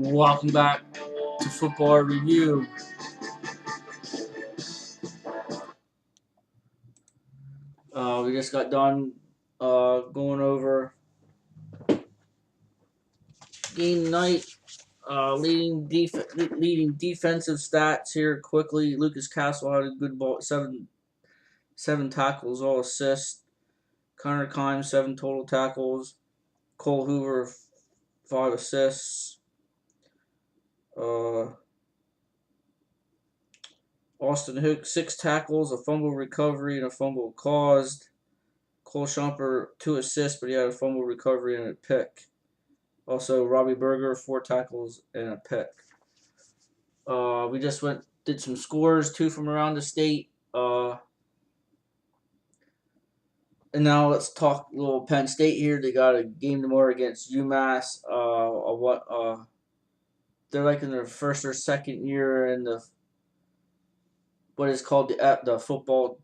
Welcome back to Football Review. We just got done going over game night, leading defensive stats here quickly. Lucas Castle had a good ball, seven tackles, all assists. Connor Kime 7 total tackles. Cole Hoover 5 assists. Austin Hook 6 tackles, a fumble recovery, and a fumble caused. Cole Shumper 2 assists, but he had a fumble recovery and a pick. Also, Robbie Berger 4 tackles and a pick. We just did some scores, 2 from around the state. And now let's talk a little Penn State here. They got a game tomorrow against UMass. They're like in their first or second year in the what is called the football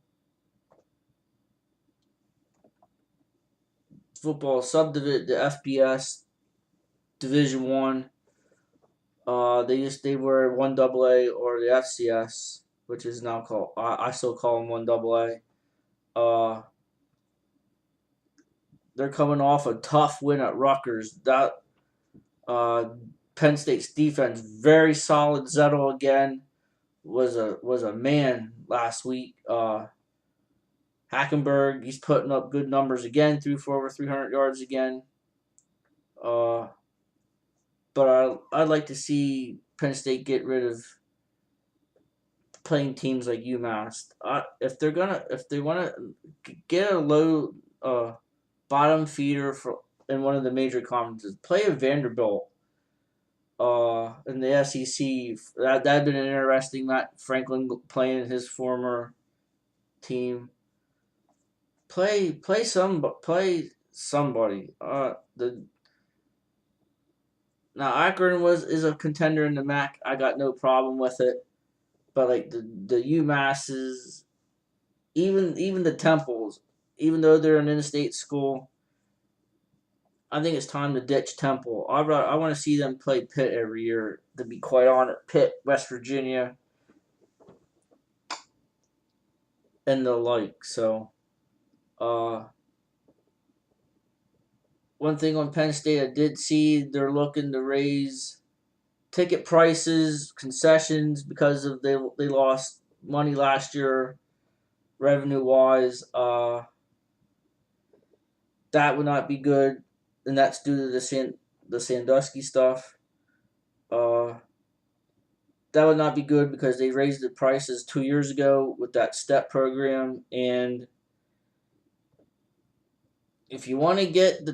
subdivision, the FBS Division 1. They were 1AA or the FCS, which is now called. I still call them 1AA. They're coming off a tough win at Rutgers. That Penn State's defense very solid. Zettel again was a man last week. Hackenberg, he's putting up good numbers again. Threw for over 300 yards again. But I'd like to see Penn State get rid of playing teams like UMass. If they want to get a low bottom feeder in one of the major conferences, play a Vanderbilt in the SEC. That'd been an interesting. Matt Franklin playing his former team. Play somebody. Now Akron is a contender in the MAC. I got no problem with it, but like the UMasses, even the Temples, even though they're an in-state school, I think it's time to ditch Temple. I want to see them play Pitt every year. To be quite honest, Pitt, West Virginia, and the like. So, one thing on Penn State, I did see they're looking to raise ticket prices, concessions because of they lost money last year, revenue wise. That would not be good, and that's due to the Sandusky stuff. That would not be good because they raised the prices 2 years ago with that step program, and if you want to get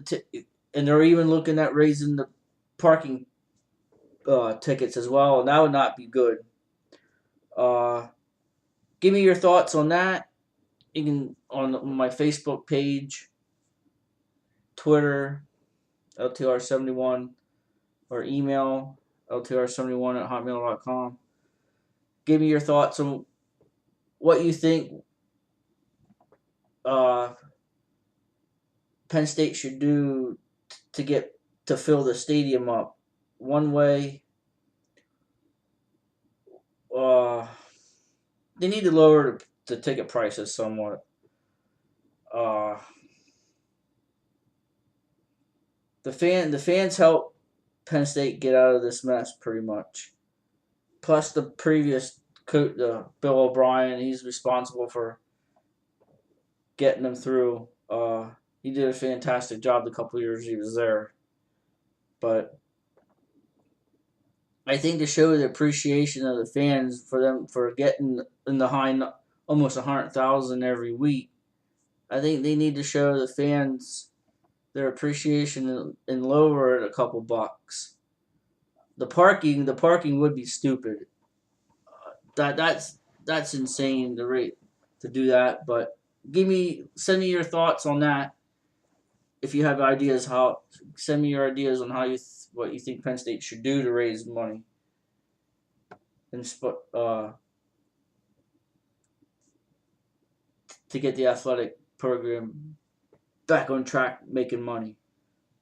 and they're even looking at raising the parking tickets as well, and that would not be good. Give me your thoughts on that. You can on my Facebook page, Twitter, LTR71, or email LTR71@hotmail.com. Give me your thoughts on what you think Penn State should do to fill the stadium up. One way, they need to lower the ticket prices somewhat. The fans help Penn State get out of this mess pretty much. Plus the previous coach, Bill O'Brien, he's responsible for getting them through. He did a fantastic job the couple years he was there. But I think to show the appreciation of the fans for them for getting in the high almost 100,000 every week, I think they need to show the fans their appreciation and lower it a couple bucks. The parking would be stupid. That's insane to do that. But send me your thoughts on that. If you have ideas, send me your ideas on what you think Penn State should do to raise money and to get the athletic program back on track, making money.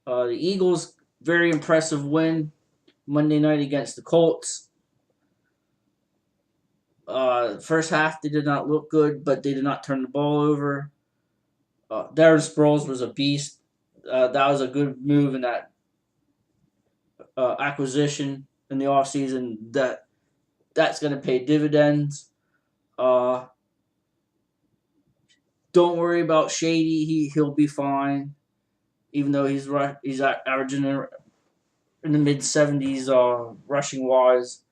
The Eagles, very impressive win Monday night against the Colts. First half they did not look good, but they did not turn the ball over. Darren Sproles was a beast. That was a good move in that acquisition in the offseason. That's going to pay dividends. Uh, don't worry about Shady. He'll be fine, even though he's averaging in the mid-70s rushing wise.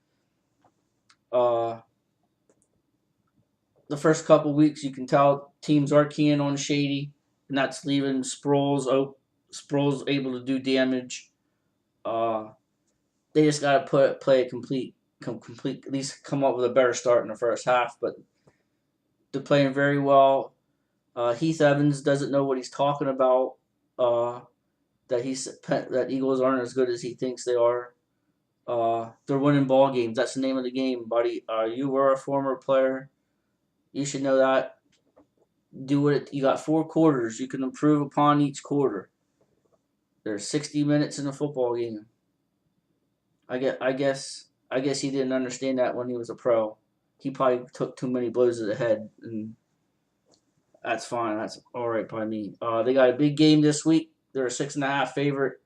The first couple weeks you can tell teams are keying on Shady, and that's leaving Sproles able to do damage. They just got to play a complete, at least come up with a better start in the first half. But they're playing very well. Heath Evans doesn't know what he's talking about. That Eagles aren't as good as he thinks they are. They're winning ball games. That's the name of the game, buddy. You were a former player. You should know that. Do it. You got 4 quarters. You can improve upon each quarter. There's 60 minutes in a football game. I guess he didn't understand that when he was a pro. He probably took too many blows to the head, and that's fine. That's all right by me. They got a big game this week. They're a 6.5 favorite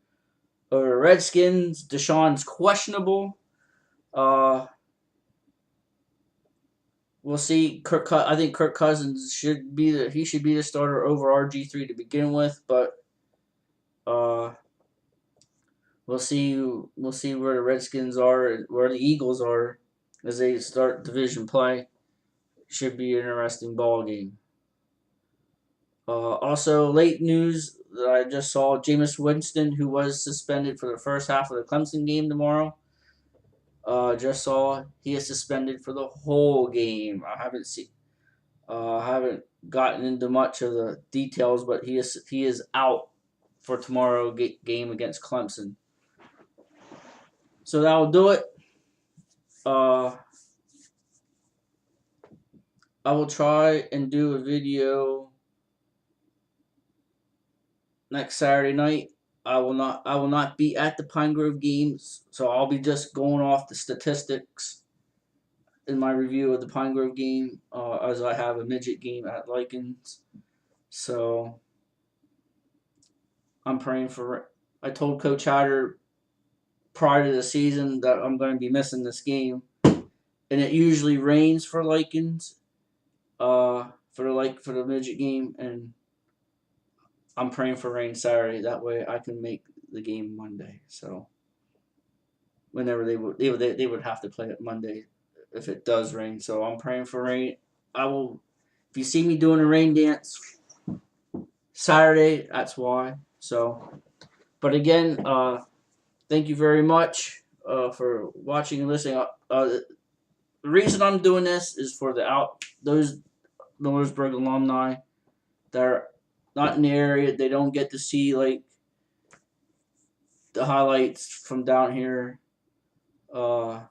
over the Redskins. Deshaun's questionable. We'll see. I think Kirk Cousins should be the starter over RG3 to begin with, but we'll see where the Redskins are and where the Eagles are as they start division play. Should be an interesting ball game. Also, late news that I just saw: Jameis Winston, who was suspended for the first half of the Clemson game tomorrow. Just saw he is suspended for the whole game. I haven't gotten into much of the details, but he is out for tomorrow game against Clemson. So that will do it. I will try and do a video next Saturday night. I will not be at the Pine Grove games, so I'll be just going off the statistics in my review of the Pine Grove game, as I have a midget game at Likens. So I'm praying for. I told Coach Hatter prior to the season that I'm going to be missing this game, and it usually rains for Likens, for the midget game, and I'm praying for rain Saturday. That way I can make the game Monday. So whenever they would have to play it Monday if it does rain. So I'm praying for rain. I will. If you see me doing a rain dance Saturday, that's why. So, but again, thank you very much for watching and listening. The reason I'm doing this is for those Millersburg alumni that are not in the area. They don't get to see like the highlights from down here. And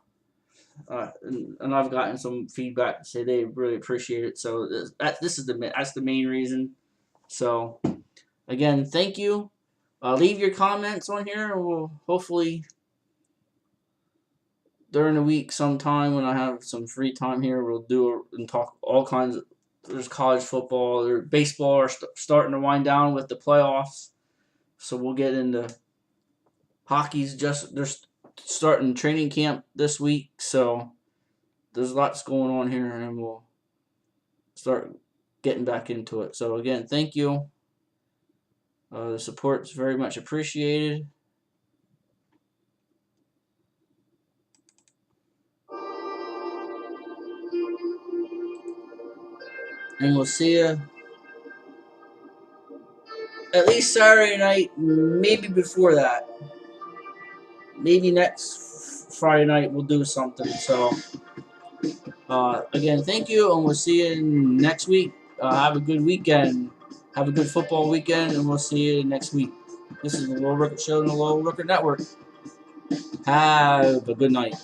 I've gotten some feedback to say they really appreciate it. So that's the main reason. So again, thank you. Leave your comments on here, and we'll hopefully during the week sometime when I have some free time here, we'll do and talk all kinds of. There's college football, there's baseball are starting to wind down with the playoffs, so we'll get into hockey's they're starting training camp this week, so there's lots going on here, and we'll start getting back into it. So again, thank you. The support is very much appreciated. And we'll see you at least Saturday night, maybe before that. Maybe next Friday night we'll do something. So, again, thank you, and we'll see you next week. Have a good weekend. Have a good football weekend, and we'll see you next week. This is the Little Record Show on the Little Record Network. Have a good night.